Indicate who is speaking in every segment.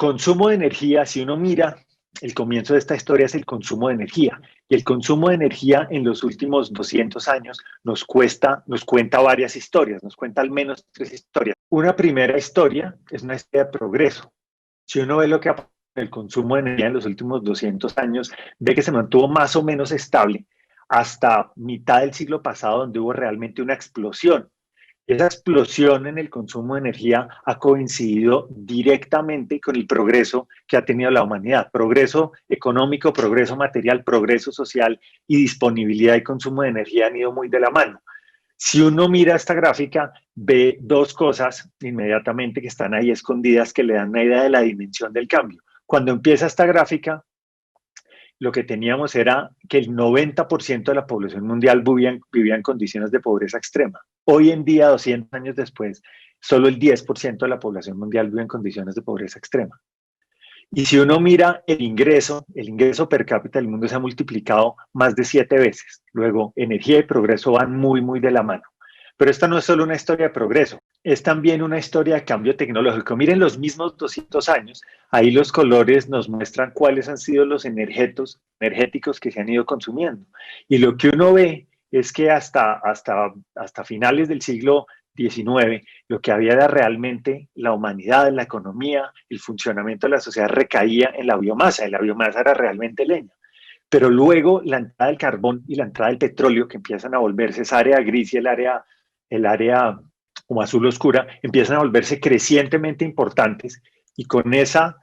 Speaker 1: consumo de energía, si uno mira, el comienzo de esta historia es el consumo de energía. Y el consumo de energía en los últimos 200 años nos cuenta varias historias, nos cuenta al menos tres historias. Una primera historia es una historia de progreso. Si uno ve lo que ha pasado en el consumo de energía en los últimos 200 años, ve que se mantuvo más o menos estable hasta mitad del siglo pasado, donde hubo realmente una explosión. Esa explosión en el consumo de energía ha coincidido directamente con el progreso que ha tenido la humanidad. Progreso económico, progreso material, progreso social y disponibilidad y consumo de energía han ido muy de la mano. Si uno mira esta gráfica, ve dos cosas inmediatamente que están ahí escondidas que le dan una idea de la dimensión del cambio. Cuando empieza esta gráfica, lo que teníamos era que el 90% de la población mundial vivía en condiciones de pobreza extrema. Hoy en día, 200 años después, solo el 10% de la población mundial vive en condiciones de pobreza extrema. Y si uno mira el ingreso per cápita del mundo se ha multiplicado más de 7 veces. Luego, energía y progreso van muy, muy de la mano. Pero esta no es solo una historia de progreso, es también una historia de cambio tecnológico. Miren los mismos 200 años, ahí los colores nos muestran cuáles han sido los energéticos que se han ido consumiendo. Y lo que uno ve es que hasta finales del siglo XIX, lo que había era realmente la humanidad, la economía, el funcionamiento de la sociedad recaía en la biomasa, y la biomasa era realmente leña. Pero luego la entrada del carbón y la entrada del petróleo, que empiezan a volverse esa área gris y el área como azul oscura, empiezan a volverse crecientemente importantes y con esa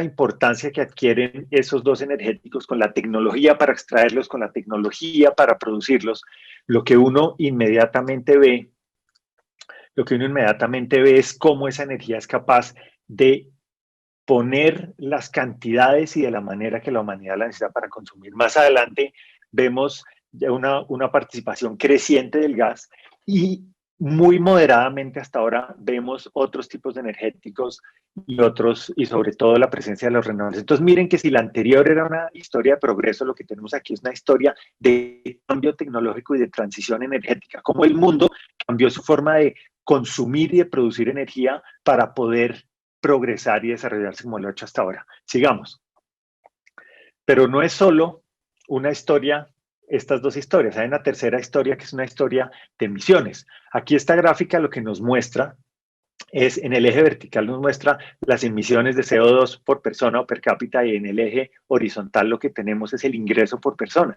Speaker 1: importancia que adquieren esos dos energéticos, con la tecnología para extraerlos, con la tecnología para producirlos, lo que uno inmediatamente ve, lo que uno inmediatamente ve es cómo esa energía es capaz de poner las cantidades y de la manera que la humanidad la necesita para consumir. Más adelante vemos ya una participación creciente del gas y muy moderadamente hasta ahora vemos otros tipos de energéticos y sobre todo la presencia de los renovables. Entonces miren que si la anterior era una historia de progreso, lo que tenemos aquí es una historia de cambio tecnológico y de transición energética, como el mundo cambió su forma de consumir y de producir energía para poder progresar y desarrollarse como lo ha hecho hasta ahora. Sigamos. Pero no es solo una historia, estas dos historias. Hay una tercera historia que es una historia de emisiones. Aquí esta gráfica lo que nos muestra es, en el eje vertical nos muestra las emisiones de CO2 por persona o per cápita, y en el eje horizontal lo que tenemos es el ingreso por persona.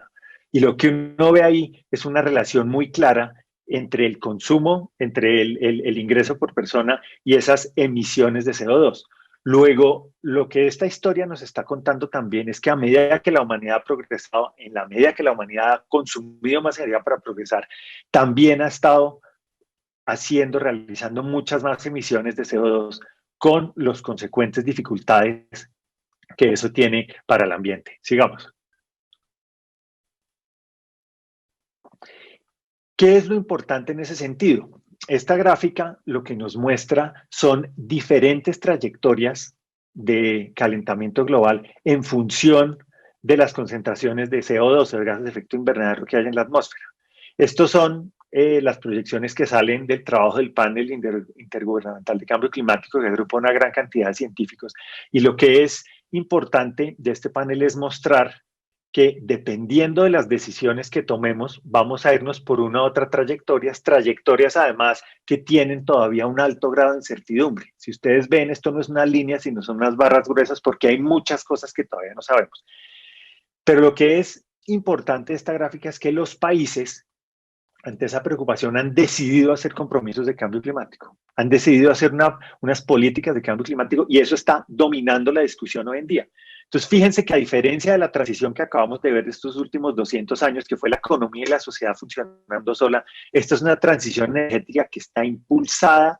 Speaker 1: Y lo que uno ve ahí es una relación muy clara entre el consumo, entre el ingreso por persona y esas emisiones de CO2. Luego, lo que esta historia nos está contando también es que a medida que la humanidad ha progresado, en la medida que la humanidad ha consumido más energía para progresar, también ha estado realizando muchas más emisiones de CO2 con las consecuentes dificultades que eso tiene para el ambiente. Sigamos. ¿Qué es lo importante en ese sentido? Esta gráfica lo que nos muestra son diferentes trayectorias de calentamiento global en función de las concentraciones de CO2, de gases de efecto invernadero que hay en la atmósfera. Estos son las proyecciones que salen del trabajo del panel intergubernamental de cambio climático, que agrupa una gran cantidad de científicos. Y lo que es importante de este panel es mostrar que dependiendo de las decisiones que tomemos, vamos a irnos por una u otra trayectorias además que tienen todavía un alto grado de incertidumbre. Si ustedes ven, esto no es una línea, sino son unas barras gruesas porque hay muchas cosas que todavía no sabemos. Pero lo que es importante de esta gráfica es que los países, ante esa preocupación, han decidido hacer compromisos de cambio climático, han decidido hacer unas políticas de cambio climático, y eso está dominando la discusión hoy en día. Entonces, fíjense que a diferencia de la transición que acabamos de ver de estos últimos 200 años, que fue la economía y la sociedad funcionando sola, esta es una transición energética que está impulsada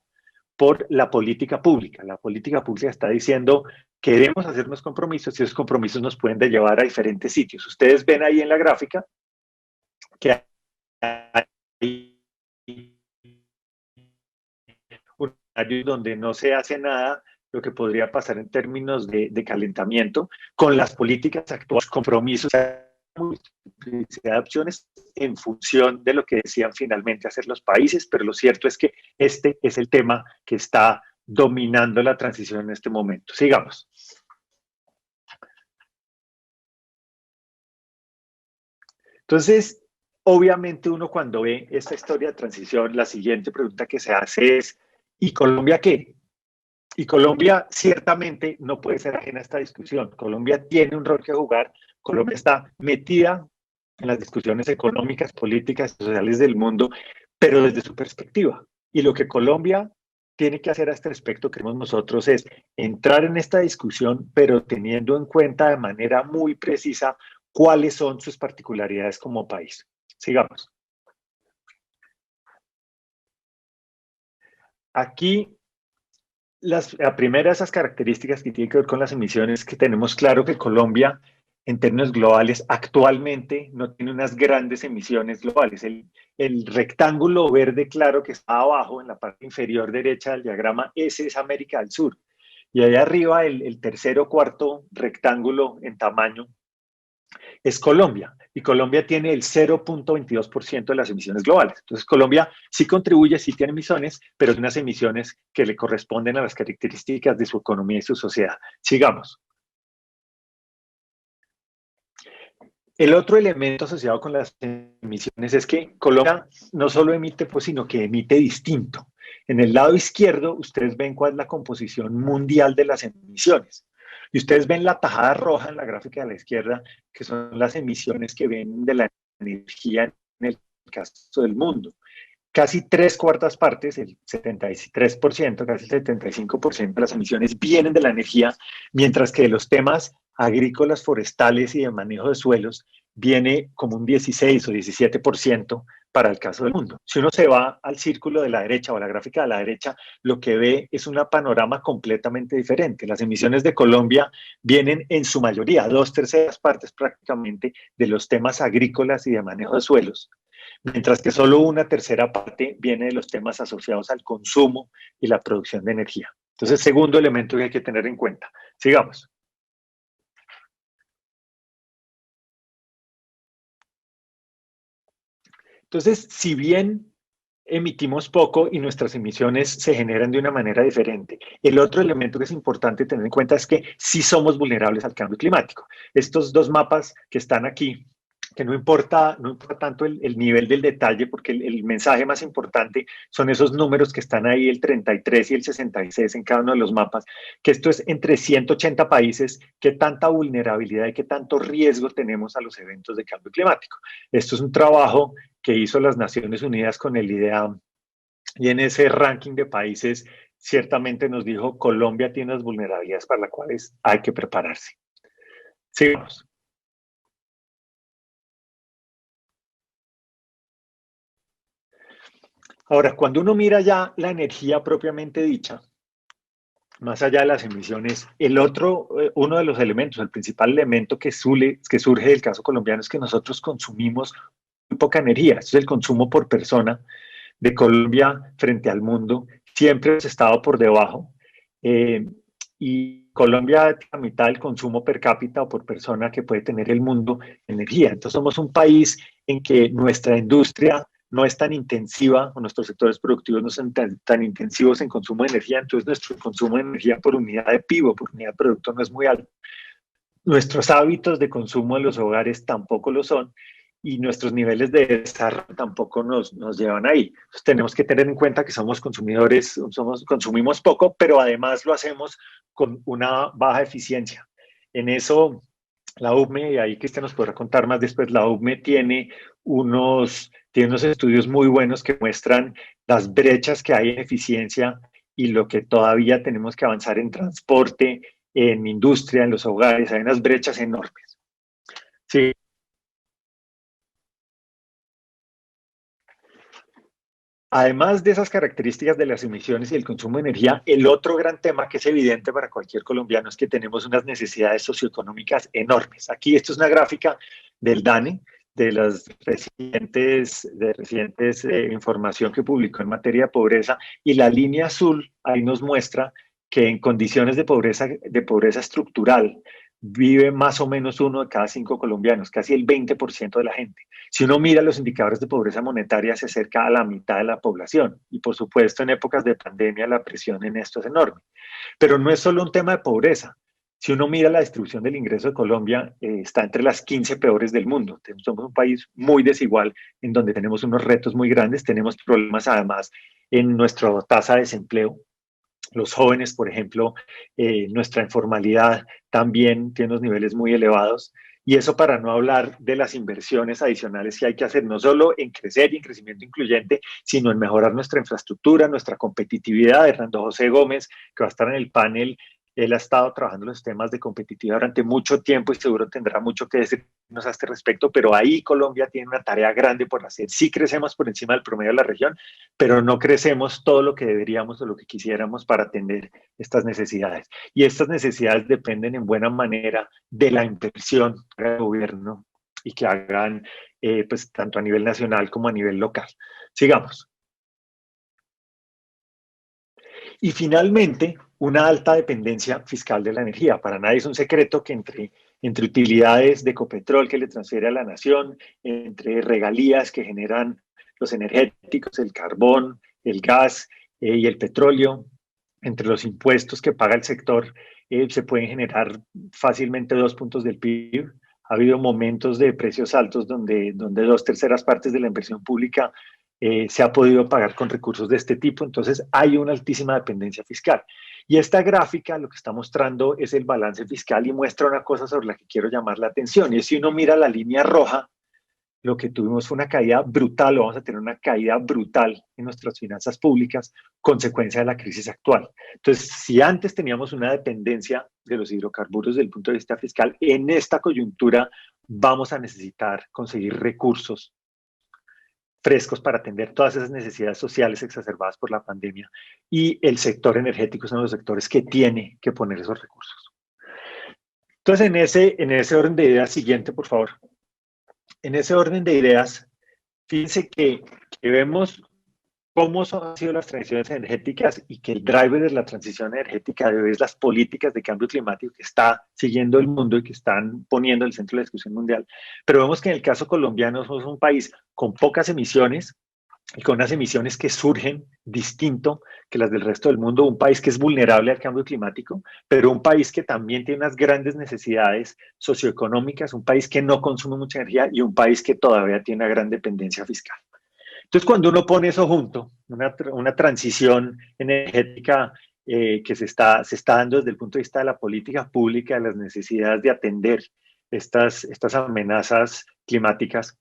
Speaker 1: por la política pública. La política pública está diciendo, queremos hacernos compromisos y esos compromisos nos pueden llevar a diferentes sitios. Ustedes ven ahí en la gráfica que hay un año donde no se hace nada, lo que podría pasar en términos de calentamiento, con las políticas actuales, compromisos, multiplicidad de opciones en función de lo que decían finalmente hacer los países, pero lo cierto es que este es el tema que está dominando la transición en este momento. Sigamos. Entonces, obviamente uno cuando ve esta historia de transición, la siguiente pregunta que se hace es, ¿y Colombia qué? Y Colombia ciertamente no puede ser ajena a esta discusión. Colombia tiene un rol que jugar. Colombia está metida en las discusiones económicas, políticas y sociales del mundo, pero desde su perspectiva. Y lo que Colombia tiene que hacer a este respecto, creemos nosotros, es entrar en esta discusión, pero teniendo en cuenta de manera muy precisa cuáles son sus particularidades como país. Sigamos. Aquí la primera de esas características que tiene que ver con las emisiones, que tenemos claro que Colombia, en términos globales, actualmente no tiene unas grandes emisiones globales. El rectángulo verde claro que está abajo, en la parte inferior derecha del diagrama, ese es América del Sur. Y ahí arriba, el tercer o cuarto rectángulo en tamaño es Colombia. Y Colombia tiene el 0.22% de las emisiones globales. Entonces, Colombia sí contribuye, sí tiene emisiones, pero es unas emisiones que le corresponden a las características de su economía y su sociedad. Sigamos. El otro elemento asociado con las emisiones es que Colombia no solo emite, pues, sino que emite distinto. En el lado izquierdo, ustedes ven cuál es la composición mundial de las emisiones. Y ustedes ven la tajada roja en la gráfica de la izquierda, que son las emisiones que vienen de la energía en el caso del mundo. Casi tres cuartas partes, el 73%, casi el 75% de las emisiones vienen de la energía, mientras que de los temas agrícolas, forestales y de manejo de suelos viene como un 16 o 17% para el caso del mundo. Si uno se va al círculo de la derecha o a la gráfica de la derecha, lo que ve es un panorama completamente diferente. Las emisiones de Colombia vienen en su mayoría, dos terceras partes prácticamente, de los temas agrícolas y de manejo de suelos, mientras que solo una tercera parte viene de los temas asociados al consumo y la producción de energía. Entonces, segundo elemento que hay que tener en cuenta. Sigamos. Entonces, si bien emitimos poco y nuestras emisiones se generan de una manera diferente, el otro elemento que es importante tener en cuenta es que sí somos vulnerables al cambio climático. Estos dos mapas que están aquí, que no importa tanto el nivel del detalle, porque el mensaje más importante son esos números que están ahí, el 33 y el 66 en cada uno de los mapas, que esto es entre 180 países, qué tanta vulnerabilidad y qué tanto riesgo tenemos a los eventos de cambio climático. Esto es un trabajo que hizo las Naciones Unidas con el IDEAM, y en ese ranking de países ciertamente nos dijo Colombia tiene las vulnerabilidades para las cuales hay que prepararse. Sigamos. Ahora, cuando uno mira ya la energía propiamente dicha, más allá de las emisiones, uno de los elementos, el principal elemento que surge del caso colombiano es que nosotros consumimos muy poca energía. Esto es el consumo por persona de Colombia frente al mundo. Siempre hemos estado por debajo. Eh, y Colombia es la mitad del consumo per cápita o por persona que puede tener el mundo en energía. Entonces somos un país en que nuestra industria no es tan intensiva, o nuestros sectores productivos no son tan intensivos en consumo de energía, entonces nuestro consumo de energía por unidad de PIB o por unidad de producto no es muy alto. Nuestros hábitos de consumo de los hogares tampoco lo son y nuestros niveles de desarrollo tampoco nos llevan ahí. Entonces, tenemos que tener en cuenta que somos consumidores, consumimos poco, pero además lo hacemos con una baja eficiencia. En eso, la UBME, y ahí Cristian nos podrá contar más después, la UBME tiene unos estudios muy buenos que muestran las brechas que hay en eficiencia y lo que todavía tenemos que avanzar en transporte, en industria, en los hogares. Hay unas brechas enormes. Sí. Además de esas características de las emisiones y el consumo de energía, el otro gran tema que es evidente para cualquier colombiano es que tenemos unas necesidades socioeconómicas enormes. Aquí esto es una gráfica del DANE, de las recientes información que publicó en materia de pobreza, y la línea azul ahí nos muestra que en condiciones de pobreza estructural, vive más o menos 1 de cada 5 colombianos, casi el 20% de la gente. Si uno mira los indicadores de pobreza monetaria, se acerca a la mitad de la población. Y por supuesto, en épocas de pandemia, la presión en esto es enorme. Pero no es solo un tema de pobreza. Si uno mira la distribución del ingreso de Colombia, está entre las 15 peores del mundo. Somos un país muy desigual, en donde tenemos unos retos muy grandes, tenemos problemas además en nuestra tasa de desempleo. Los jóvenes, por ejemplo, nuestra informalidad también tiene unos niveles muy elevados. Y eso para no hablar de las inversiones adicionales que hay que hacer, no solo en crecer y en crecimiento incluyente, sino en mejorar nuestra infraestructura, nuestra competitividad. Hernando José Gómez, que va a estar en el panel, él ha estado trabajando los temas de competitividad durante mucho tiempo y seguro tendrá mucho que decirnos a este respecto, pero ahí Colombia tiene una tarea grande por hacer. Sí crecemos por encima del promedio de la región, pero no crecemos todo lo que deberíamos o lo que quisiéramos para atender estas necesidades. Y estas necesidades dependen en buena manera de la inversión del gobierno y que hagan pues tanto a nivel nacional como a nivel local. Sigamos. Y finalmente, una alta dependencia fiscal de la energía. Para nadie es un secreto que entre utilidades de Ecopetrol que le transfiere a la nación, entre regalías que generan los energéticos, el carbón, el gas y el petróleo, entre los impuestos que paga el sector, se pueden generar fácilmente 2 puntos del PIB. Ha habido momentos de precios altos donde 2/3 partes de la inversión pública se ha podido pagar con recursos de este tipo, entonces hay una altísima dependencia fiscal. Y esta gráfica lo que está mostrando es el balance fiscal y muestra una cosa sobre la que quiero llamar la atención, y es si uno mira la línea roja, lo que tuvimos fue una caída brutal, o vamos a tener una caída brutal en nuestras finanzas públicas, consecuencia de la crisis actual. Entonces, si antes teníamos una dependencia de los hidrocarburos desde el punto de vista fiscal, en esta coyuntura vamos a necesitar conseguir recursos frescos para atender todas esas necesidades sociales exacerbadas por la pandemia. Y el sector energético es uno de los sectores que tiene que poner esos recursos. Entonces, en ese orden de ideas siguiente, por favor. En ese orden de ideas, fíjense que vemos cómo han sido las transiciones energéticas y que el driver de la transición energética es las políticas de cambio climático que está siguiendo el mundo y que están poniendo en el centro de la discusión mundial. Pero vemos que en el caso colombiano somos un país con pocas emisiones y con unas emisiones que surgen distinto que las del resto del mundo, un país que es vulnerable al cambio climático, pero un país que también tiene unas grandes necesidades socioeconómicas, un país que no consume mucha energía y un país que todavía tiene una gran dependencia fiscal. Entonces, cuando uno pone eso junto, una transición energética que se está dando desde el punto de vista de la política pública, de las necesidades de atender estas amenazas climáticas,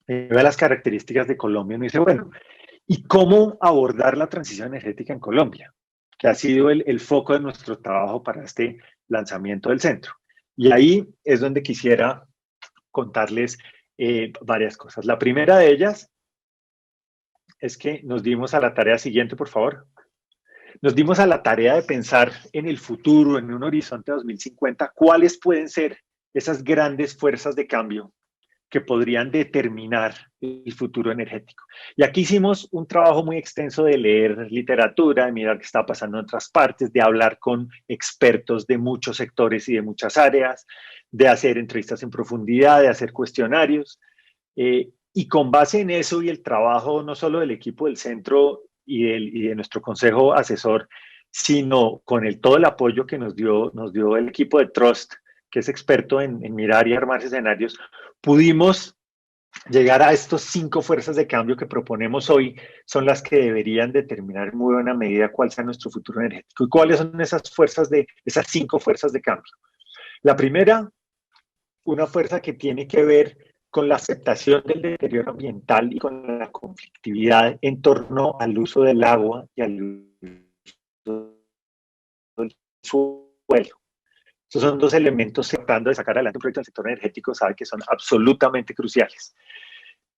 Speaker 1: ve las características de Colombia y dice, bueno, ¿y cómo abordar la transición energética en Colombia? Que ha sido el foco de nuestro trabajo para este lanzamiento del centro. Y ahí es donde quisiera contarles varias cosas. La primera de ellas es que nos dimos a la tarea siguiente, por favor. Nos dimos a la tarea de pensar en el futuro, en un horizonte 2050, cuáles pueden ser esas grandes fuerzas de cambio que podrían determinar el futuro energético. Y aquí hicimos un trabajo muy extenso de leer literatura, de mirar qué está pasando en otras partes, de hablar con expertos de muchos sectores y de muchas áreas, de hacer entrevistas en profundidad, de hacer cuestionarios. Y con base en eso y el trabajo no solo del equipo del centro y de nuestro consejo asesor, sino con todo el apoyo que nos dio el equipo de Trust, que es experto en mirar y armar escenarios, pudimos llegar a estos 5 fuerzas de cambio que proponemos hoy, son las que deberían determinar en muy buena medida cuál sea nuestro futuro energético. ¿Y cuáles son esas 5 fuerzas de cambio? La primera, una fuerza que tiene que ver con la aceptación del deterioro ambiental y con la conflictividad en torno al uso del agua y al uso del suelo. Estos son 2 elementos tratando de sacar adelante un proyecto del sector energético, sabe que son absolutamente cruciales.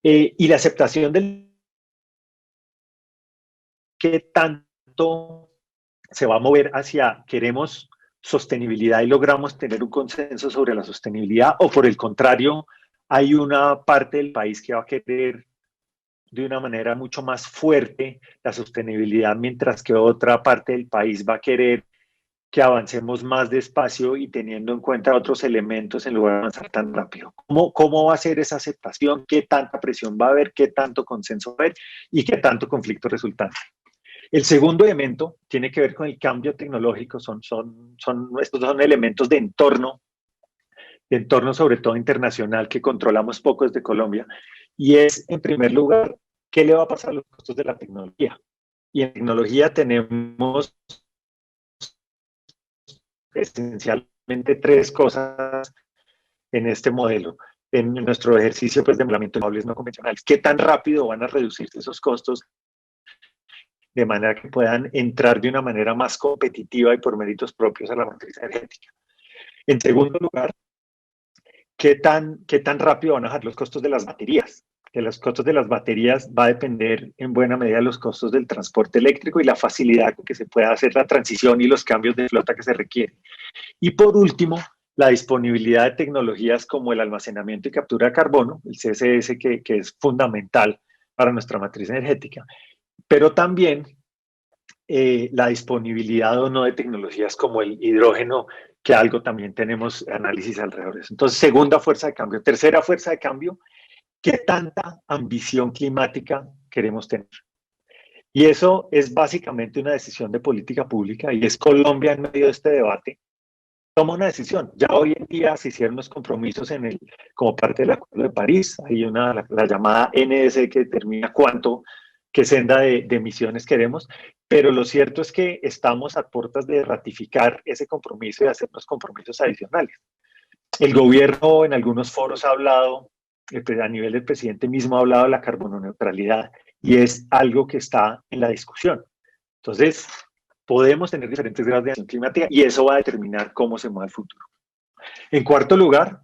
Speaker 1: Y la aceptación del que tanto se va a mover hacia queremos sostenibilidad y logramos tener un consenso sobre la sostenibilidad, o por el contrario, hay una parte del país que va a querer de una manera mucho más fuerte la sostenibilidad, mientras que otra parte del país va a querer que avancemos más despacio y teniendo en cuenta otros elementos en lugar de avanzar tan rápido. ¿Cómo va a ser esa aceptación? ¿Qué tanta presión va a haber? ¿Qué tanto consenso va a haber? ¿Y qué tanto conflicto resultante? El segundo elemento tiene que ver con el cambio tecnológico. Estos son elementos de entorno sobre todo internacional, que controlamos poco desde Colombia. Y es, en primer lugar, ¿qué le va a pasar a los costos de la tecnología? Y en tecnología tenemos esencialmente tres cosas en este modelo, en nuestro ejercicio pues, de emplazamiento de renovables no convencionales. ¿Qué tan rápido van a reducirse esos costos de manera que puedan entrar de una manera más competitiva y por méritos propios a la matriz energética? En segundo lugar, ¿qué tan rápido van a bajar los costos de las baterías? Que los costos de las baterías va a depender en buena medida de los costos del transporte eléctrico y la facilidad con que se pueda hacer la transición y los cambios de flota que se requieren. Y por último, la disponibilidad de tecnologías como el almacenamiento y captura de carbono, el CCS, que es fundamental para nuestra matriz energética, pero también la disponibilidad o no de tecnologías como el hidrógeno, que algo también tenemos análisis alrededor de eso. Entonces, segunda fuerza de cambio. Tercera fuerza de cambio, ¿qué tanta ambición climática queremos tener? Y eso es básicamente una decisión de política pública y es Colombia en medio de este debate. Toma una decisión. Ya hoy en día se hicieron los compromisos como parte del Acuerdo de París. Hay la llamada NDC que determina qué senda de emisiones queremos, pero lo cierto es que estamos a puertas de ratificar ese compromiso y hacernos compromisos adicionales. El gobierno en algunos foros ha hablado, a nivel del presidente mismo ha hablado de la carbononeutralidad y es algo que está en la discusión. Entonces, podemos tener diferentes grados de acción climática y eso va a determinar cómo se mueve el futuro. En cuarto lugar,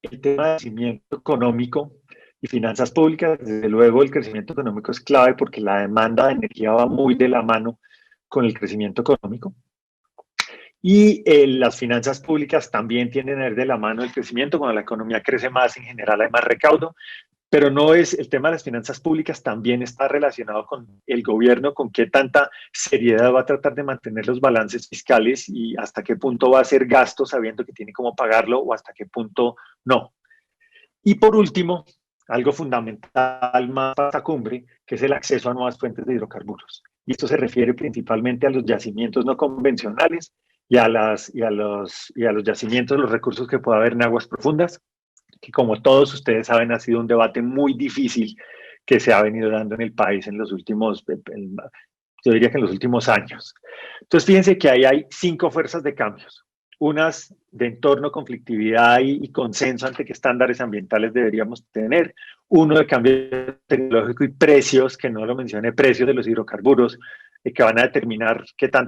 Speaker 1: el tema de crecimiento económico y finanzas públicas. Desde luego, el crecimiento económico es clave porque la demanda de energía va muy de la mano con el crecimiento económico. Y las finanzas públicas también tienden a ir de la mano del crecimiento. Cuando la economía crece más, en general hay más recaudo. Pero no es el tema de las finanzas públicas, también está relacionado con el gobierno, con qué tanta seriedad va a tratar de mantener los balances fiscales y hasta qué punto va a hacer gasto sabiendo que tiene cómo pagarlo o hasta qué punto no. Y por último, algo fundamental más para esta cumbre, que es el acceso a nuevas fuentes de hidrocarburos. Y esto se refiere principalmente a los yacimientos no convencionales y a los yacimientos, los recursos que pueda haber en aguas profundas, que como todos ustedes saben ha sido un debate muy difícil que se ha venido dando en el país en los últimos, yo diría que en los últimos años. Entonces fíjense que ahí hay 5 fuerzas de cambios, unas de entorno, conflictividad y consenso ante qué estándares ambientales deberíamos tener, uno de cambio tecnológico y precios, que no lo mencioné, precios de los hidrocarburos, que van a determinar qué tan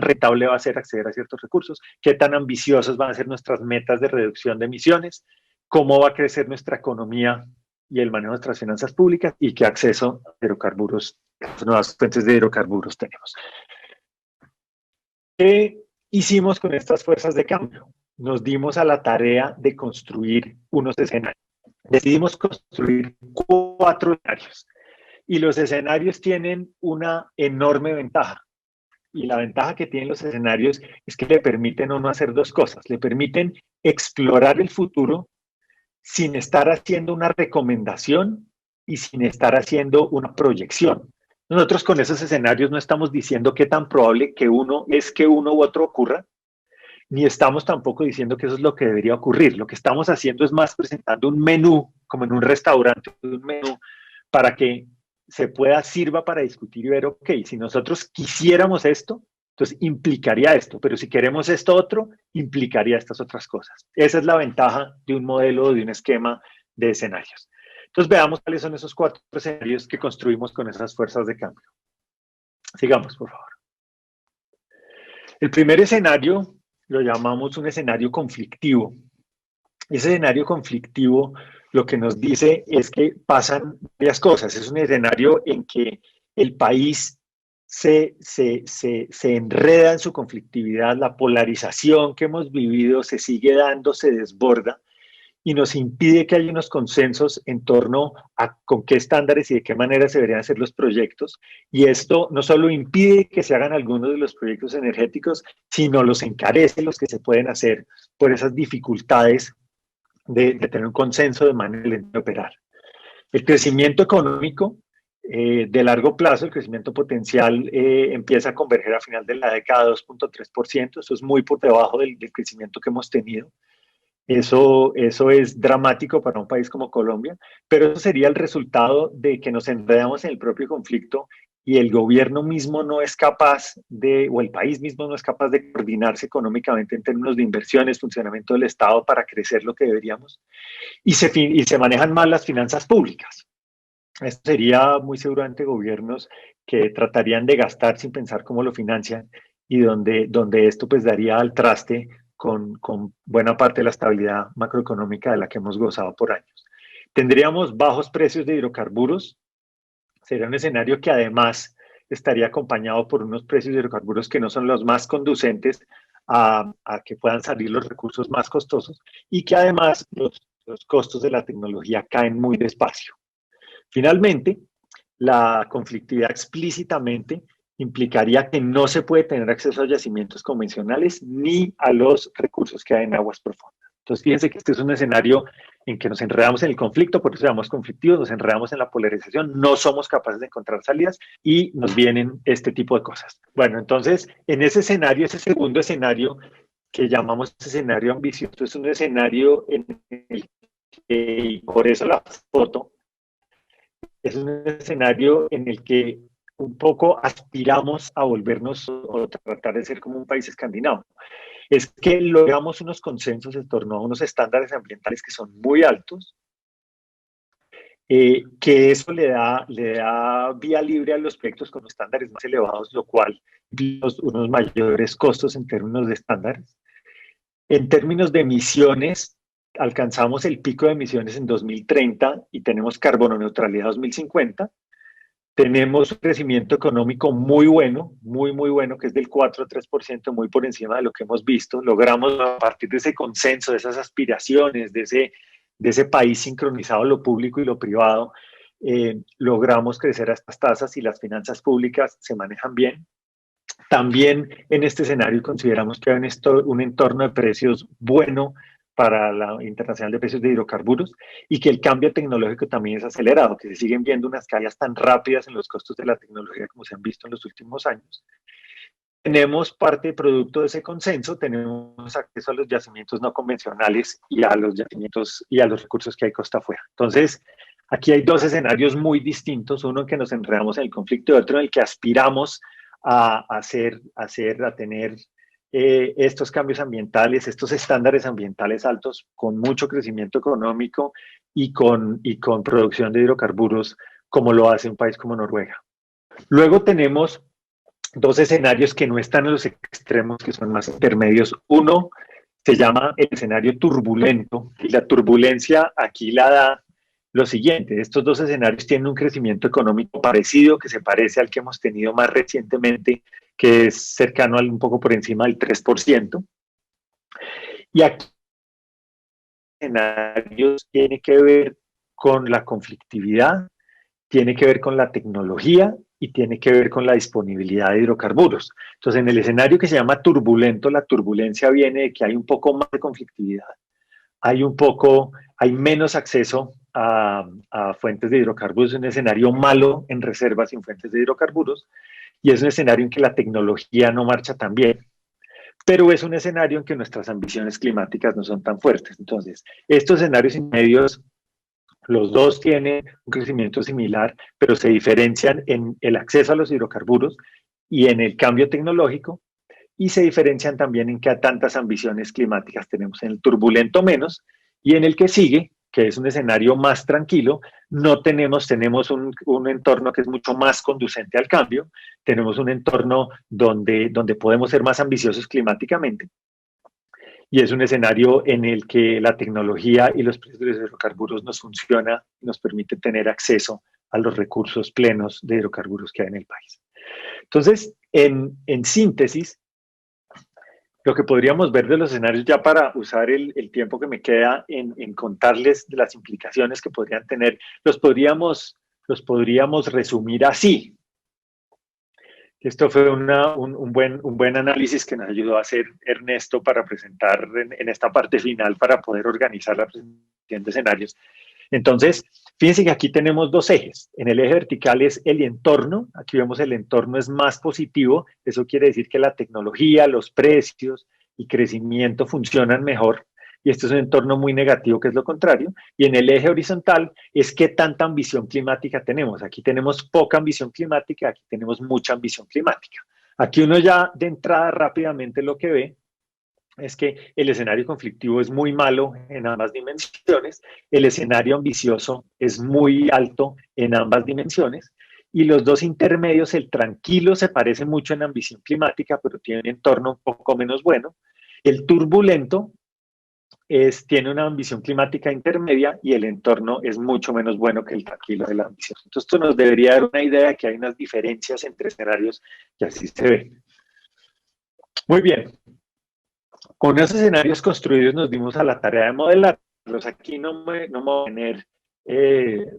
Speaker 1: rentable va a ser acceder a ciertos recursos, qué tan ambiciosas van a ser nuestras metas de reducción de emisiones, cómo va a crecer nuestra economía y el manejo de nuestras finanzas públicas y qué acceso a hidrocarburos, nuevas fuentes de hidrocarburos tenemos. ¿Qué hicimos con estas fuerzas de cambio? Nos dimos a la tarea de construir unos escenarios. Decidimos construir 4 escenarios. Y los escenarios tienen una enorme ventaja. Y la ventaja que tienen los escenarios es que le permiten a uno hacer 2 cosas. Le permiten explorar el futuro sin estar haciendo una recomendación y sin estar haciendo una proyección. Nosotros con esos escenarios no estamos diciendo qué tan probable que uno u otro ocurra, ni estamos tampoco diciendo que eso es lo que debería ocurrir. Lo que estamos haciendo es más presentando un menú, como en un restaurante, un menú para que sirva para discutir y ver, ok, si nosotros quisiéramos esto, entonces implicaría esto, pero si queremos esto otro, implicaría estas otras cosas. Esa es la ventaja de un modelo, de un esquema de escenarios. Entonces veamos cuáles son esos 4 escenarios que construimos con esas fuerzas de cambio. Sigamos, por favor. El primer escenario lo llamamos un escenario conflictivo. Ese escenario conflictivo lo que nos dice es que pasan varias cosas. Es un escenario en que el país se enreda en su conflictividad, la polarización que hemos vivido se sigue dando, se desborda, y nos impide que haya unos consensos en torno a con qué estándares y de qué manera se deberían hacer los proyectos. Y esto no solo impide que se hagan algunos de los proyectos energéticos, sino los encarece los que se pueden hacer por esas dificultades de tener un consenso de manera de operar. El crecimiento económico de largo plazo, el crecimiento potencial empieza a converger a final de la década 2.3%. Eso es muy por debajo del crecimiento que hemos tenido. Eso es dramático para un país como Colombia, pero eso sería el resultado de que nos enredamos en el propio conflicto y el gobierno mismo no es capaz de, o el país mismo no es capaz de coordinarse económicamente en términos de inversiones, funcionamiento del Estado para crecer lo que deberíamos, y se manejan mal las finanzas públicas. Esto sería muy seguramente gobiernos que tratarían de gastar sin pensar cómo lo financian y donde esto pues daría al traste con buena parte de la estabilidad macroeconómica de la que hemos gozado por años. Tendríamos bajos precios de hidrocarburos. Sería un escenario que además estaría acompañado por unos precios de hidrocarburos que no son los más conducentes a que puedan salir los recursos más costosos y que además los costos de la tecnología caen muy despacio. Finalmente, la conflictividad explícitamente implicaría que no se puede tener acceso a yacimientos convencionales ni a los recursos que hay en aguas profundas. Entonces, fíjense que este es un escenario en que nos enredamos en el conflicto, por eso llamamos conflictivos, nos enredamos en la polarización, no somos capaces de encontrar salidas y nos vienen este tipo de cosas. Bueno, entonces, en ese escenario, ese segundo escenario que llamamos escenario ambicioso, es un escenario en el que, y por eso la foto, es un escenario en el que un poco aspiramos a volvernos o tratar de ser como un país escandinavo. Es que logramos unos consensos en torno a unos estándares ambientales que son muy altos, que eso le da vía libre a los proyectos con estándares más elevados, lo cual implica unos mayores costos en términos de estándares. En términos de emisiones, alcanzamos el pico de emisiones en 2030 y tenemos carbono neutralidad 2050. Tenemos un crecimiento económico muy bueno, muy bueno, que es del 4 a 3%, muy por encima de lo que hemos visto. Logramos a partir de ese consenso, de esas aspiraciones, de ese país sincronizado lo público y lo privado, logramos crecer a estas tasas y las finanzas públicas se manejan bien. También en este escenario consideramos que hay un entorno de precios bueno para la Internacional de Precios de Hidrocarburos y que el cambio tecnológico también es acelerado, que se siguen viendo unas caídas tan rápidas en los costos de la tecnología como se han visto en los últimos años. Tenemos parte de producto de ese consenso, tenemos acceso a los yacimientos no convencionales y a los yacimientos y a los recursos que hay costa afuera. Entonces, aquí hay dos escenarios muy distintos, uno en que nos enredamos en el conflicto y otro en el que aspiramos a tener estos cambios ambientales, estos estándares ambientales altos con mucho crecimiento económico y con producción de hidrocarburos como lo hace un país como Noruega. Luego tenemos dos escenarios que no están en los extremos, que son más intermedios. Uno se llama el escenario turbulento y la turbulencia aquí la da lo siguiente. Estos dos escenarios tienen un crecimiento económico parecido, que se parece al que hemos tenido más recientemente, que es cercano a un poco por encima del 3%. Y aquí escenarios tiene que ver con la conflictividad, tiene que ver con la tecnología y tiene que ver con la disponibilidad de hidrocarburos. Entonces, en el escenario que se llama turbulento, la turbulencia viene de que hay un poco más de conflictividad, hay menos acceso a fuentes de hidrocarburos, es un escenario malo en reservas sin fuentes de hidrocarburos, y es un escenario en que la tecnología no marcha tan bien. Pero es un escenario en que nuestras ambiciones climáticas no son tan fuertes. Entonces, estos escenarios intermedios, los dos tienen un crecimiento similar, pero se diferencian en el acceso a los hidrocarburos y en el cambio tecnológico, y se diferencian también en que tantas ambiciones climáticas tenemos. En el turbulento menos, y en el que sigue, que es un escenario más tranquilo, no tenemos un entorno que es mucho más conducente al cambio, tenemos un entorno donde podemos ser más ambiciosos climáticamente, y es un escenario en el que la tecnología y los precios de los hidrocarburos nos funciona, nos permite tener acceso a los recursos plenos de hidrocarburos que hay en el país. Entonces, en síntesis, Lo que podríamos ver de los escenarios ya para usar el tiempo que me queda en contarles de las implicaciones que podrían tener, los podríamos resumir así. Esto fue un buen análisis que nos ayudó a hacer Ernesto para presentar en esta parte final para poder organizar la presentación de escenarios. Entonces, fíjense que aquí tenemos dos ejes. En el eje vertical es el entorno. Aquí vemos el entorno es más positivo. Eso quiere decir que la tecnología, los precios y crecimiento funcionan mejor. Y este es un entorno muy negativo, que es lo contrario. Y en el eje horizontal es qué tanta ambición climática tenemos. Aquí tenemos poca ambición climática, aquí tenemos mucha ambición climática. Aquí uno ya de entrada rápidamente lo que ve es que el escenario conflictivo es muy malo en ambas dimensiones, el escenario ambicioso es muy alto en ambas dimensiones, y los dos intermedios, el tranquilo se parece mucho en ambición climática, pero tiene un entorno un poco menos bueno. El turbulento tiene una ambición climática intermedia y el entorno es mucho menos bueno que el tranquilo de la ambición. Entonces, esto nos debería dar una idea de que hay unas diferencias entre escenarios que así se ven. Muy bien. Con esos escenarios construidos nos dimos a la tarea de modelarlos. Aquí no me voy a tener,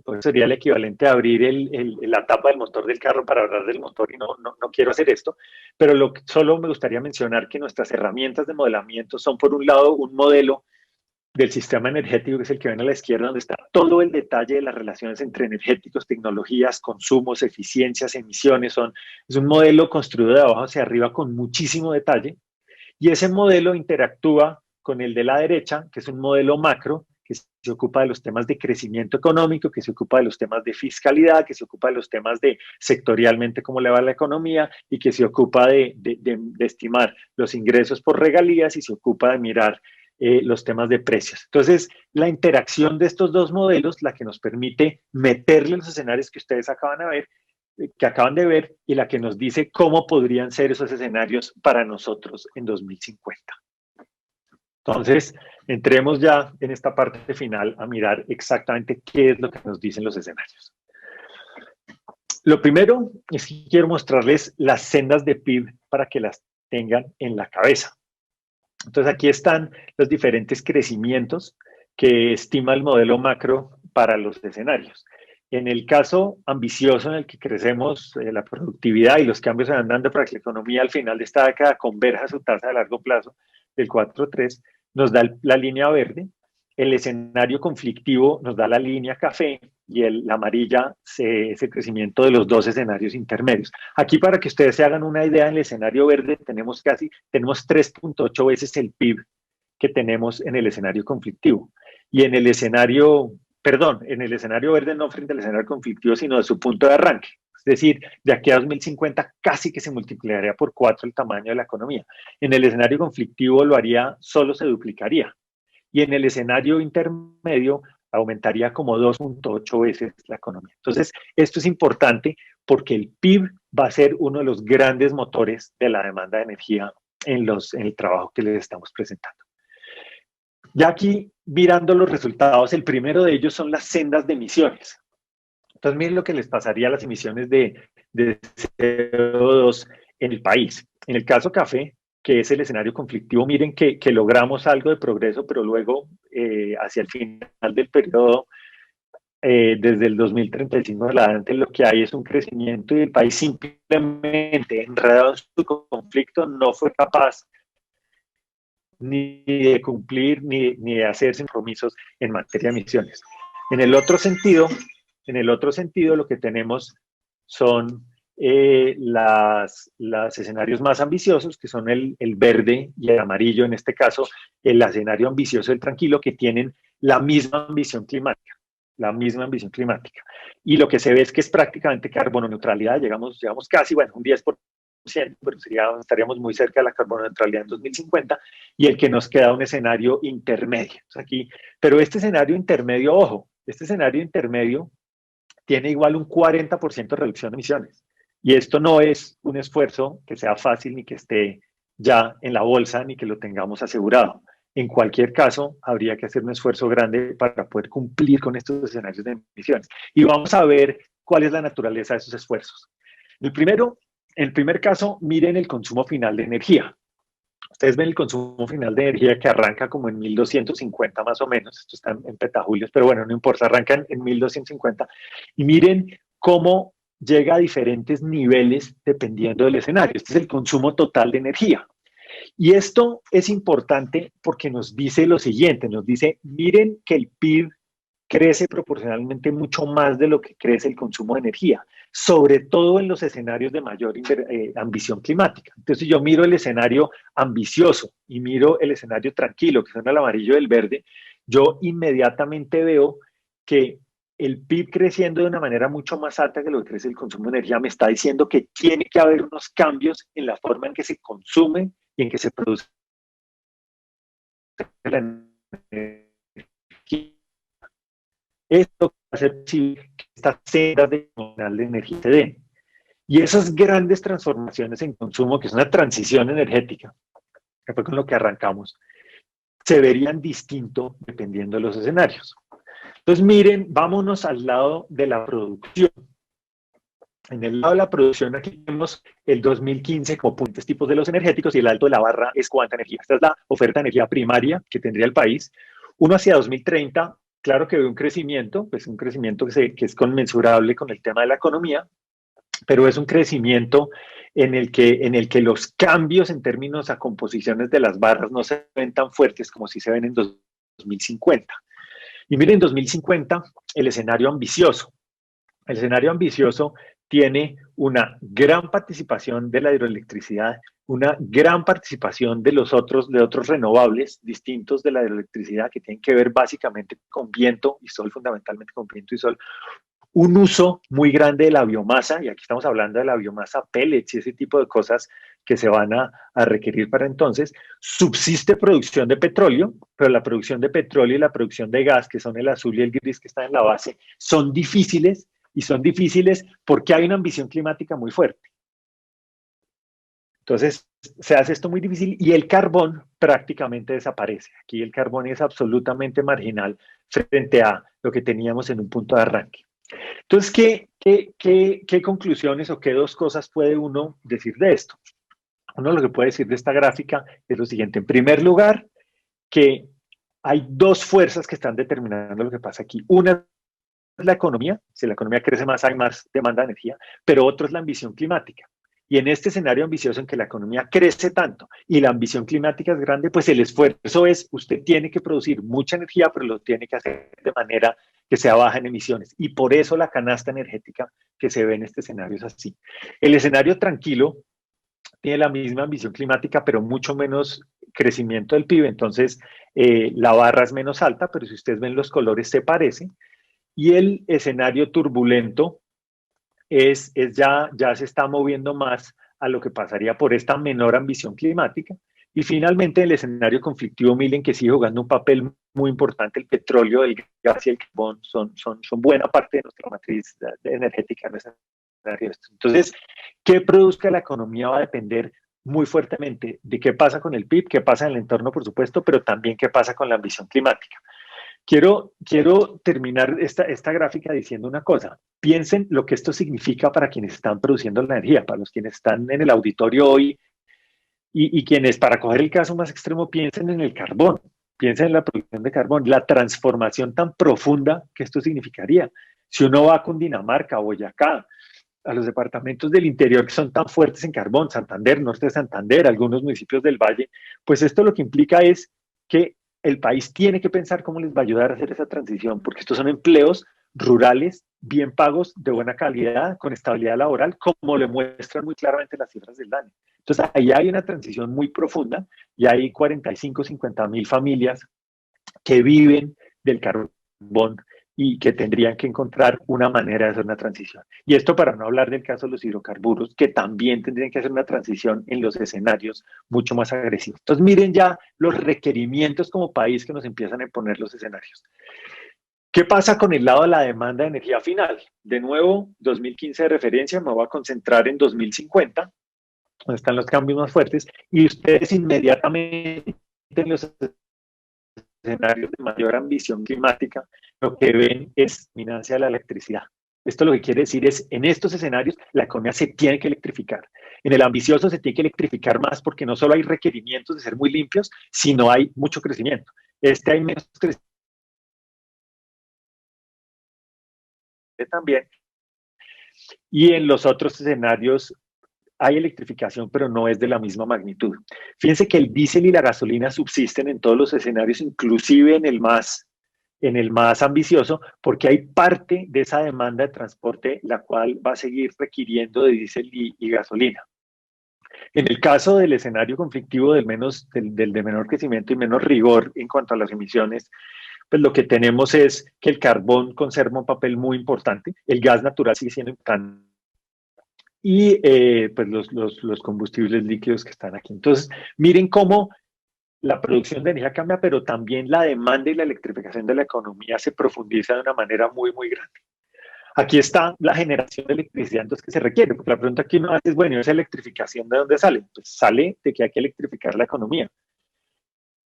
Speaker 1: pues sería el equivalente a abrir la tapa del motor del carro para hablar del motor y no quiero hacer esto, pero solo me gustaría mencionar que nuestras herramientas de modelamiento son, por un lado, un modelo del sistema energético, que es el que ven a la izquierda, donde está todo el detalle de las relaciones entre energéticos, tecnologías, consumos, eficiencias, emisiones. Es un modelo construido de abajo hacia arriba con muchísimo detalle. Y ese modelo interactúa con el de la derecha, que es un modelo macro, que se ocupa de los temas de crecimiento económico, que se ocupa de los temas de fiscalidad, que se ocupa de los temas de sectorialmente cómo le va la economía y que se ocupa de estimar los ingresos por regalías y se ocupa de mirar los temas de precios. Entonces, la interacción de estos dos modelos, la que nos permite meterle los escenarios que ustedes acaban de ver y la que nos dice cómo podrían ser esos escenarios para nosotros en 2050. Entonces, entremos ya en esta parte final a mirar exactamente qué es lo que nos dicen los escenarios. Lo primero es que quiero mostrarles las sendas de PIB para que las tengan en la cabeza. Entonces, aquí están los diferentes crecimientos que estima el modelo macro para los escenarios. En el caso ambicioso en el que crecemos la productividad y los cambios se van dando para que la economía al final de esta década converja su tasa de largo plazo del 4,3, nos da la línea verde. El escenario conflictivo nos da la línea café y la amarilla ese crecimiento de los dos escenarios intermedios. Aquí, para que ustedes se hagan una idea, en el escenario verde tenemos 3,8 veces el PIB que tenemos en el escenario conflictivo. Y en el escenario verde no frente al escenario conflictivo, sino de su punto de arranque. Es decir, de aquí a 2050 casi que se multiplicaría por 4 el tamaño de la economía. En el escenario conflictivo solo se duplicaría. Y en el escenario intermedio aumentaría como 2,8 veces la economía. Entonces, esto es importante porque el PIB va a ser uno de los grandes motores de la demanda de energía en el trabajo que les estamos presentando. Ya aquí, mirando los resultados, el primero de ellos son las sendas de emisiones. Entonces, miren lo que les pasaría a las emisiones de CO2 en el país. En el caso café, que es el escenario conflictivo, miren que logramos algo de progreso, pero luego, hacia el final del periodo, desde el 2035 adelante, lo que hay es un crecimiento y el país simplemente, enredado en su conflicto, no fue capaz ni de cumplir ni de hacerse compromisos en materia de emisiones. En el otro sentido, lo que tenemos son los escenarios más ambiciosos, que son el verde y el amarillo, en este caso, el escenario ambicioso, el tranquilo, que tienen la misma ambición climática. Y lo que se ve es que es prácticamente carbono neutralidad, llegamos casi, un 10%, pero estaríamos muy cerca de la carbono neutralidad en 2050, y el que nos queda un escenario intermedio. Pero este escenario intermedio, ojo, este escenario intermedio tiene igual un 40% de reducción de emisiones. Y esto no es un esfuerzo que sea fácil ni que esté ya en la bolsa ni que lo tengamos asegurado. En cualquier caso, habría que hacer un esfuerzo grande para poder cumplir con estos escenarios de emisiones. Y vamos a ver cuál es la naturaleza de esos esfuerzos. En el primer caso, miren el consumo final de energía. ustedes ven el consumo final de energía que arranca como en 1250 más o menos, esto está en petajulios, pero bueno, no importa, arranca en 1250, y miren cómo llega a diferentes niveles dependiendo del escenario. Este es el consumo total de energía. Y esto es importante porque nos dice lo siguiente, nos dice, miren que el PIB crece proporcionalmente mucho más de lo que crece el consumo de energía, sobre todo en los escenarios de mayor ambición climática. Entonces, si yo miro el escenario ambicioso y miro el escenario tranquilo, que son el amarillo y el verde, yo inmediatamente veo que el PIB creciendo de una manera mucho más alta que lo que crece el consumo de energía me está diciendo que tiene que haber unos cambios en la forma en que se consume y en que se produce la energía. Esto va a hacer posible que estas sendas de energía se den. Y esas grandes transformaciones en consumo, que es una transición energética, que fue con lo que arrancamos, se verían distinto dependiendo de los escenarios. Entonces, miren, vámonos al lado de la producción. En el lado de la producción, aquí tenemos el 2015 como puntos tipos de los energéticos y el alto de la barra es cuánta energía. Esta es la oferta de energía primaria que tendría el país. Uno hacia 2030, claro que ve un crecimiento, pues un crecimiento que es conmensurable con el tema de la economía, pero es un crecimiento en el que los cambios en términos a composiciones de las barras no se ven tan fuertes como si se ven en 2050. Y miren, en 2050, el escenario ambicioso. El escenario ambicioso tiene una gran participación de la hidroelectricidad, una gran participación de otros renovables distintos de la hidroelectricidad que tienen que ver básicamente con viento y sol, fundamentalmente con viento y sol, un uso muy grande de la biomasa, y aquí estamos hablando de la biomasa pellets y ese tipo de cosas que se van a requerir para entonces. Subsiste producción de petróleo, pero la producción de petróleo y la producción de gas, que son el azul y el gris que están en la base, son difíciles, y son difíciles porque hay una ambición climática muy fuerte. Entonces, se hace esto muy difícil y el carbón prácticamente desaparece. Aquí el carbón es absolutamente marginal frente a lo que teníamos en un punto de arranque. Entonces, ¿qué conclusiones o qué dos cosas puede uno decir de esto? Uno lo que puede decir de esta gráfica es lo siguiente. En primer lugar, que hay dos fuerzas que están determinando lo que pasa aquí. Una es la economía, si la economía crece más hay más demanda de energía, pero otro es la ambición climática. Y en este escenario ambicioso en que la economía crece tanto y la ambición climática es grande, pues el esfuerzo es, usted tiene que producir mucha energía, pero lo tiene que hacer de manera que sea baja en emisiones. Y por eso la canasta energética que se ve en este escenario es así. El escenario tranquilo tiene la misma ambición climática, pero mucho menos crecimiento del PIB, entonces la barra es menos alta, pero si ustedes ven los colores se parecen. Y el escenario turbulento ya se está moviendo más a lo que pasaría por esta menor ambición climática. Y finalmente el escenario conflictivo, miren que sigue jugando un papel muy importante. El petróleo, el gas y el carbón son buena parte de nuestra matriz energética. Entonces, ¿qué produzca la economía va a depender muy fuertemente de qué pasa con el PIB, qué pasa en el entorno, por supuesto, pero también qué pasa con la ambición climática? Quiero terminar esta gráfica diciendo una cosa. Piensen lo que esto significa para quienes están produciendo la energía, para los quienes están en el auditorio hoy y quienes, para coger el caso más extremo, piensen en el carbón, piensen en la producción de carbón, la transformación tan profunda que esto significaría. Si uno va a Cundinamarca, Boyacá, a los departamentos del interior que son tan fuertes en carbón, Santander, norte de Santander, algunos municipios del valle, pues esto lo que implica es que el país tiene que pensar cómo les va a ayudar a hacer esa transición, porque estos son empleos rurales, bien pagos, de buena calidad, con estabilidad laboral, como le muestran muy claramente las cifras del DANE. Entonces, ahí hay una transición muy profunda y hay 45, 50 mil familias que viven del carbón y que tendrían que encontrar una manera de hacer una transición. Y esto para no hablar del caso de los hidrocarburos, que también tendrían que hacer una transición en los escenarios mucho más agresivos. Entonces miren ya los requerimientos como país que nos empiezan a poner los escenarios. ¿Qué pasa con el lado de la demanda de energía final? De nuevo, 2015 de referencia, me voy a concentrar en 2050, donde están los cambios más fuertes, y ustedes inmediatamente en los escenarios de mayor ambición climática, lo que ven es dominancia de la electricidad. Esto lo que quiere decir es, en estos escenarios, la economía se tiene que electrificar. En el ambicioso se tiene que electrificar más porque no solo hay requerimientos de ser muy limpios, sino hay mucho crecimiento. Hay menos crecimiento también. Y en los otros escenarios hay electrificación, pero no es de la misma magnitud. Fíjense que el diésel y la gasolina subsisten en todos los escenarios, inclusive en el más ambicioso, porque hay parte de esa demanda de transporte la cual va a seguir requiriendo de diésel y gasolina. En el caso del escenario conflictivo del de menor crecimiento y menos rigor en cuanto a las emisiones, pues lo que tenemos es que el carbón conserva un papel muy importante, el gas natural sigue siendo importante y pues los combustibles líquidos que están aquí. Entonces, miren cómo la producción de energía cambia, pero también la demanda y la electrificación de la economía se profundiza de una manera muy, muy grande. Aquí está la generación de electricidad entonces, que se requiere, porque la pregunta que uno hace es, bueno, ¿esa electrificación de dónde sale? Pues sale de que hay que electrificar la economía.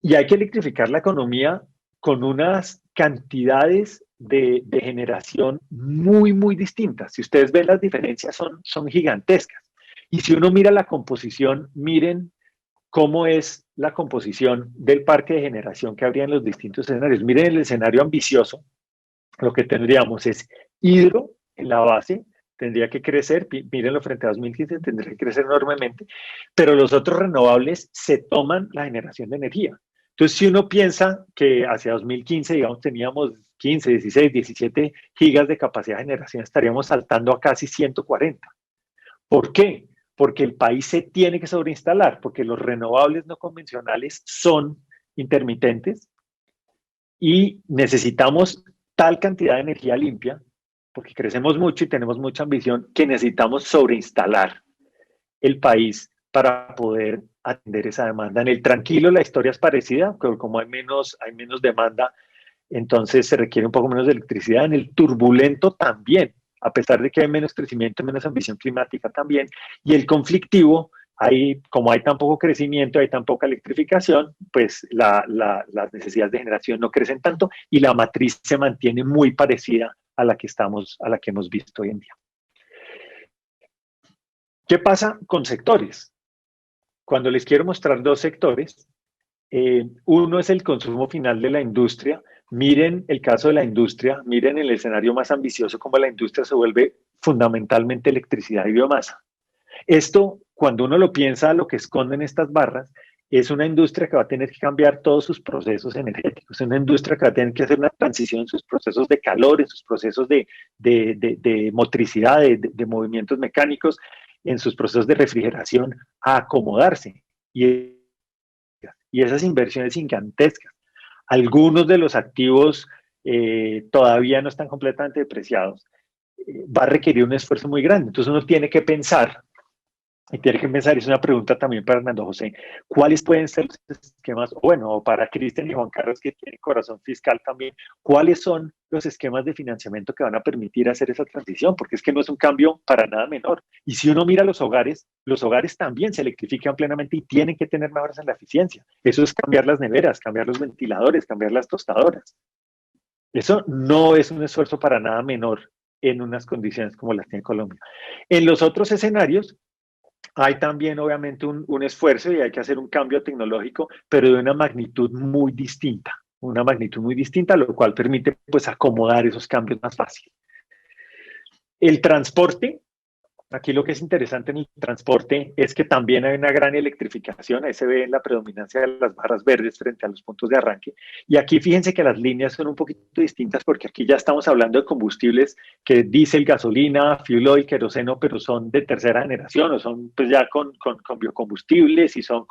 Speaker 1: Y hay que electrificar la economía con unas cantidades de generación muy, muy distintas. Si ustedes ven las diferencias, son gigantescas. Y si uno mira la composición, miren cómo es la composición del parque de generación que habría en los distintos escenarios. Miren el escenario ambicioso, lo que tendríamos es hidro en la base, tendría que crecer, mírenlo frente a 2015, tendría que crecer enormemente, pero los otros renovables se toman la generación de energía. Entonces, si uno piensa que hacia 2015, digamos, teníamos 15, 16, 17 gigas de capacidad de generación, estaríamos saltando a casi 140. ¿Por qué? Porque el país se tiene que sobreinstalar, porque los renovables no convencionales son intermitentes y necesitamos tal cantidad de energía limpia, porque crecemos mucho y tenemos mucha ambición, que necesitamos sobreinstalar el país para poder atender esa demanda. En el tranquilo la historia es parecida, pero como hay menos demanda, entonces se requiere un poco menos de electricidad. En el turbulento también, a pesar de que hay menos crecimiento, menos ambición climática también. Y el conflictivo, como hay tan poco crecimiento, hay tan poca electrificación, pues las necesidades de generación no crecen tanto y la matriz se mantiene muy parecida a la que hemos visto hoy en día. ¿Qué pasa con sectores? Cuando les quiero mostrar dos sectores, uno es el consumo final de la industria. Miren el caso de la industria, miren el escenario más ambicioso, como la industria se vuelve fundamentalmente electricidad y biomasa. Esto, cuando uno lo piensa, lo que esconden estas barras, es una industria que va a tener que cambiar todos sus procesos energéticos, es una industria que va a tener que hacer una transición en sus procesos de calor, en sus procesos de motricidad, de movimientos mecánicos, en sus procesos de refrigeración, a acomodarse. Y esas inversiones gigantescas. Algunos de los activos todavía no están completamente depreciados. Va a requerir un esfuerzo muy grande. Entonces uno tiene que pensar, es una pregunta también para Hernando José, ¿cuáles pueden ser los esquemas, bueno, o para Cristian y Juan Carlos que tienen corazón fiscal también, cuáles son los esquemas de financiamiento que van a permitir hacer esa transición? Porque es que no es un cambio para nada menor. Y si uno mira los hogares también se electrifican plenamente y tienen que tener mejoras en la eficiencia. Eso es cambiar las neveras, cambiar los ventiladores, cambiar las tostadoras. Eso no es un esfuerzo para nada menor en unas condiciones como las tiene Colombia. En los otros escenarios, hay también obviamente un esfuerzo y hay que hacer un cambio tecnológico, pero de una magnitud muy distinta, lo cual permite pues acomodar esos cambios más fácil. El transporte, aquí lo que es interesante en el transporte es que también hay una gran electrificación, ahí se ve la predominancia de las barras verdes frente a los puntos de arranque, y aquí fíjense que las líneas son un poquito distintas porque aquí ya estamos hablando de combustibles que diésel, gasolina, fuel oil, queroseno, pero son de tercera generación o son pues ya con biocombustibles y son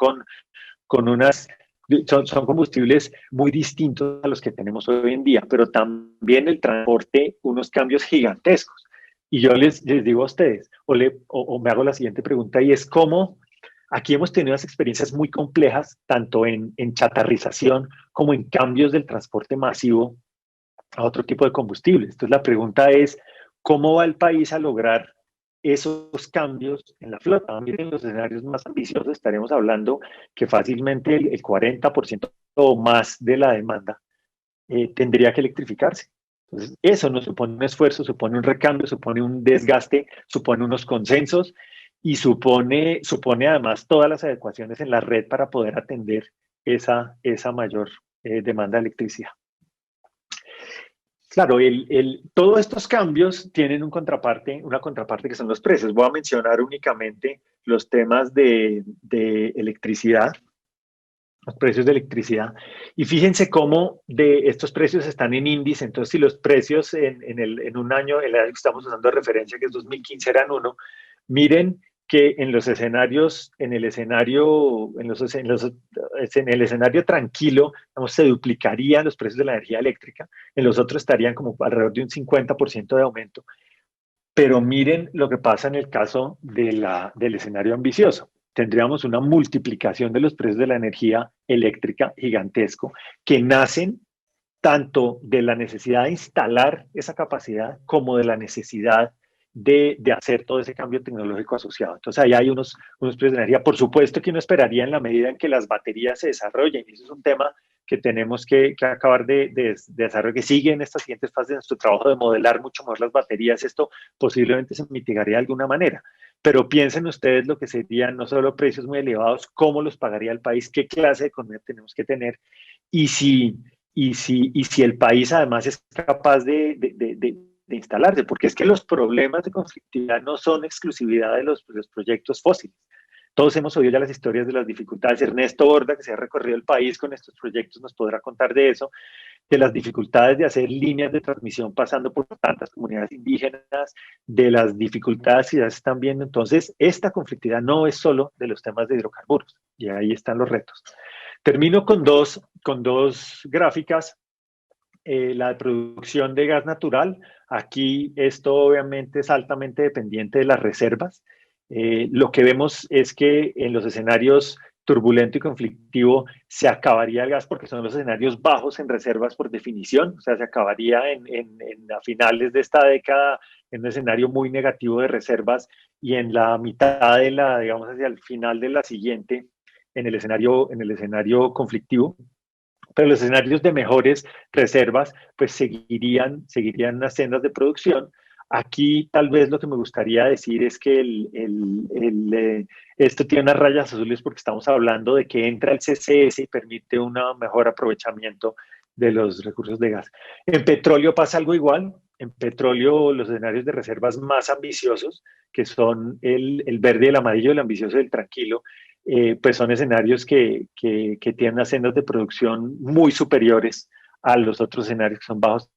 Speaker 1: son combustibles muy distintos a los que tenemos hoy en día, pero también el transporte, unos cambios gigantescos. Y yo les digo a ustedes, o me hago la siguiente pregunta, y es cómo aquí hemos tenido unas experiencias muy complejas, tanto en chatarrización como en cambios del transporte masivo a otro tipo de combustibles. Entonces la pregunta es, ¿cómo va el país a lograr esos cambios en la flota? Miren los escenarios más ambiciosos, estaremos hablando que fácilmente el 40% o más de la demanda tendría que electrificarse. Entonces, eso nos supone un esfuerzo, supone un recambio, supone un desgaste, supone unos consensos y supone además todas las adecuaciones en la red para poder atender esa mayor demanda de electricidad. Claro, todos estos cambios tienen una contraparte que son los precios. Voy a mencionar únicamente los temas de electricidad, los precios de electricidad. Y fíjense cómo de estos precios están en índice. Entonces, si los precios en un año, el año que estamos usando de referencia, que es 2015, eran uno, miren que en los escenarios, en el escenario tranquilo, digamos, se duplicarían los precios de la energía eléctrica, en los otros estarían como alrededor de un 50% de aumento. Pero miren lo que pasa en el caso del escenario ambicioso. Tendríamos una multiplicación de los precios de la energía eléctrica gigantesco que nacen tanto de la necesidad de instalar esa capacidad como de la necesidad de hacer todo ese cambio tecnológico asociado. Entonces ahí hay unos precios de energía. Por supuesto que uno esperaría en la medida en que las baterías se desarrollen, y eso es un tema que tenemos que acabar de desarrollar, que sigue en estas siguientes fases de nuestro trabajo de modelar mucho mejor las baterías. Esto posiblemente se mitigaría de alguna manera. Pero piensen ustedes lo que serían no solo precios muy elevados, cómo los pagaría el país, qué clase de economía tenemos que tener, y si el país además es capaz de instalarse, porque es que los problemas de conflictividad no son exclusividad de los proyectos fósiles. Todos hemos oído ya las historias de las dificultades. Ernesto Borda, que se ha recorrido el país con estos proyectos, nos podrá contar de eso, de las dificultades de hacer líneas de transmisión pasando por tantas comunidades indígenas, de las dificultades que ya se están viendo. Entonces, esta conflictividad no es solo de los temas de hidrocarburos, y ahí están los retos. Termino con dos gráficas. La de producción de gas natural. Aquí esto obviamente es altamente dependiente de las reservas. Lo que vemos es que en los escenarios turbulento y conflictivo se acabaría el gas porque son los escenarios bajos en reservas por definición, o sea, se acabaría a finales de esta década en un escenario muy negativo de reservas y en la mitad digamos, hacia el final de la siguiente, en el escenario conflictivo. Pero los escenarios de mejores reservas, pues seguirían las sendas de producción. Aquí tal vez lo que me gustaría decir es que esto tiene unas rayas azules porque estamos hablando de que entra el CCS y permite un mejor aprovechamiento de los recursos de gas. En petróleo pasa algo igual. En petróleo los escenarios de reservas más ambiciosos, que son el verde y el amarillo, el ambicioso y el tranquilo, pues son escenarios que tienen unas sendas de producción muy superiores a los otros escenarios que son bajos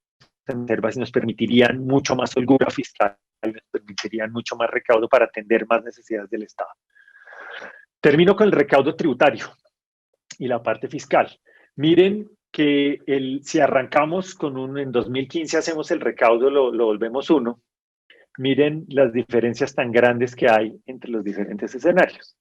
Speaker 1: en reservas y nos permitirían mucho más holgura fiscal, nos permitirían mucho más recaudo para atender más necesidades del Estado. Termino con el recaudo tributario y la parte fiscal. Miren que si arrancamos en 2015 hacemos el recaudo, lo volvemos 1. Miren las diferencias tan grandes que hay entre los diferentes escenarios.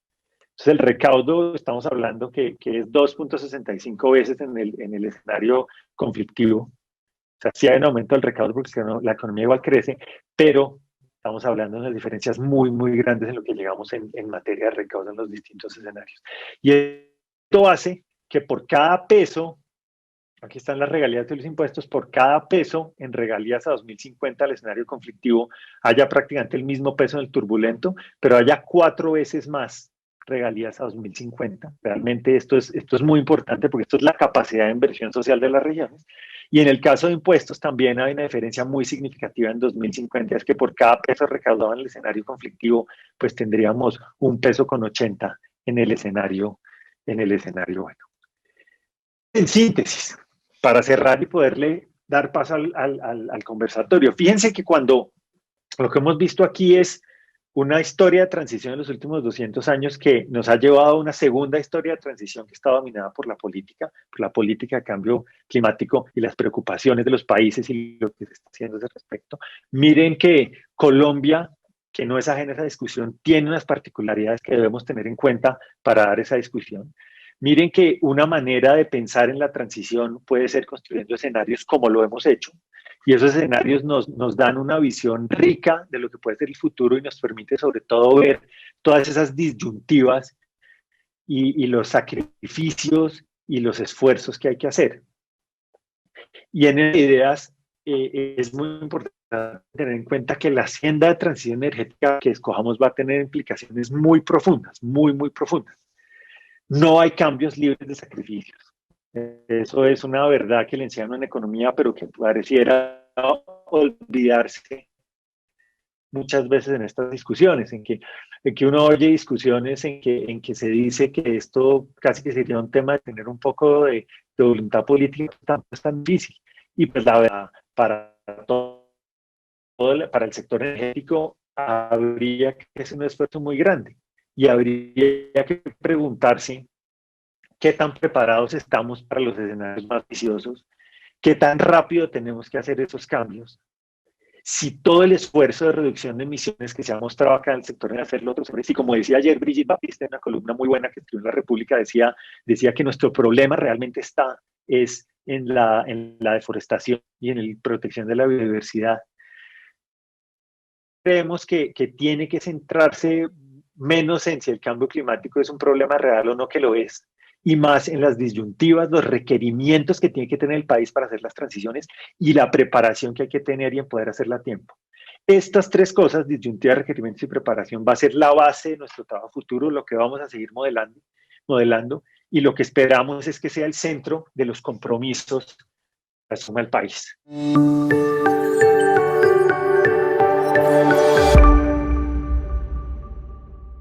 Speaker 1: Entonces, el recaudo, estamos hablando que es 2.65 veces en el escenario conflictivo. O sea, sí hay un aumento del recaudo porque la economía igual crece, pero estamos hablando de unas diferencias muy, muy grandes en lo que llegamos en materia de recaudo en los distintos escenarios. Y esto hace que por cada peso, aquí están las regalías de los impuestos, por cada peso en regalías a 2050 al escenario conflictivo haya prácticamente el mismo peso en el turbulento, pero haya 4 veces más regalías a 2050. Realmente esto es muy importante porque esto es la capacidad de inversión social de las regiones. Y en el caso de impuestos también hay una diferencia muy significativa en 2050, es que por cada peso recaudado en el escenario conflictivo, pues tendríamos 1,80 en el escenario bueno. En síntesis, para cerrar y poderle dar paso al conversatorio, fíjense que cuando lo que hemos visto aquí es una historia de transición en los últimos 200 años que nos ha llevado a una segunda historia de transición que está dominada por la política de cambio climático y las preocupaciones de los países y lo que se está haciendo al respecto. Miren que Colombia, que no es ajena a esa discusión, tiene unas particularidades que debemos tener en cuenta para dar esa discusión. Miren que una manera de pensar en la transición puede ser construyendo escenarios como lo hemos hecho. Y esos escenarios nos dan una visión rica de lo que puede ser el futuro y nos permite sobre todo ver todas esas disyuntivas y los sacrificios y los esfuerzos que hay que hacer. Y en ideas es muy importante tener en cuenta que la senda de transición energética que escojamos va a tener implicaciones muy profundas, muy, muy profundas. No hay cambios libres de sacrificios. Eso es una verdad que le enseñan en economía, pero que pareciera olvidarse muchas veces en estas discusiones, en que uno oye discusiones en que se dice que esto casi que sería un tema de tener un poco de voluntad política, tampoco es tan difícil. Y pues la verdad, para el sector energético habría que hacer un esfuerzo muy grande y habría que preguntarse qué tan preparados estamos para los escenarios más viciosos, qué tan rápido tenemos que hacer esos cambios, si todo el esfuerzo de reducción de emisiones que se ha mostrado acá en el sector de hacerlo otros hombres, y como decía ayer Brigitte Baptiste en una columna muy buena que escribió en La República, decía que nuestro problema realmente es en la deforestación y en la protección de la biodiversidad. Creemos que tiene que centrarse menos en si el cambio climático es un problema real o no, que lo es, y más en las disyuntivas, los requerimientos que tiene que tener el país para hacer las transiciones y la preparación que hay que tener y en poder hacerla a tiempo. Estas tres cosas, disyuntivas, requerimientos y preparación, va a ser la base de nuestro trabajo futuro, lo que vamos a seguir modelando, y lo que esperamos es que sea el centro de los compromisos que asuma el país.